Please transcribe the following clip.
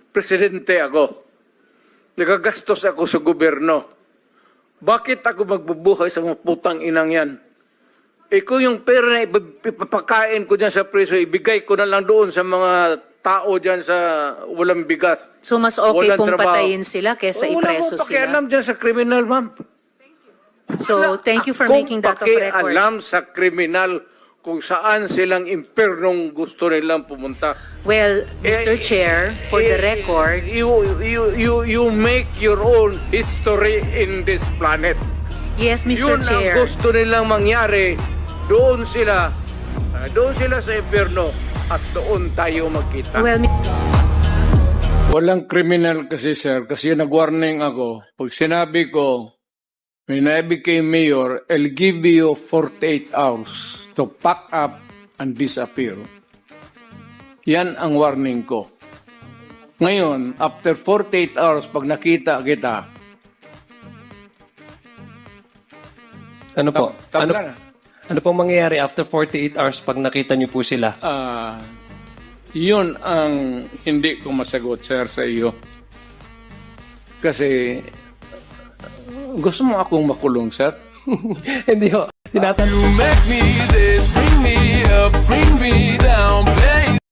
presidente ako. Nagagastos ako sa gobyerno. Bakit ako magbubuhay sa mga putang inang yan? Kung yung pera na ipapakain ko dyan sa preso, ibigay ko na lang doon sa mga tao dyan sa walang bigas. So mas okay Walang pong trabaho. patayin sila kesa ipreso Wala mo pakialam sila. dyan sa kriminal, ma'am. So thank you for making that of Kung record. pakialam sa kriminal kung saan silang impernong gusto nilang pumunta. Well, Mr. Chair, for the record, You make your own history in this planet. yes, Mr. Yun Chair. ang gusto nilang mangyari. Doon sila sa impyerno at doon tayo magkita. Well, Walang kriminal kasi, sir, kasi nag-warning ako. Pag sinabi ko, when I became mayor, I'll give you 48 hours to pack up and disappear. Yan ang warning ko. Ngayon, after 48 hours, pag nakita kita, Ano po? tabla na. Ano pong mangyayari after 48 hours pag nakita niyo po sila? Yun ang hindi ko masagot, sir, sa iyo. Kasi gusto mo akong makulong, sir? Hindi ho. You make me this, bring me up, bring me down,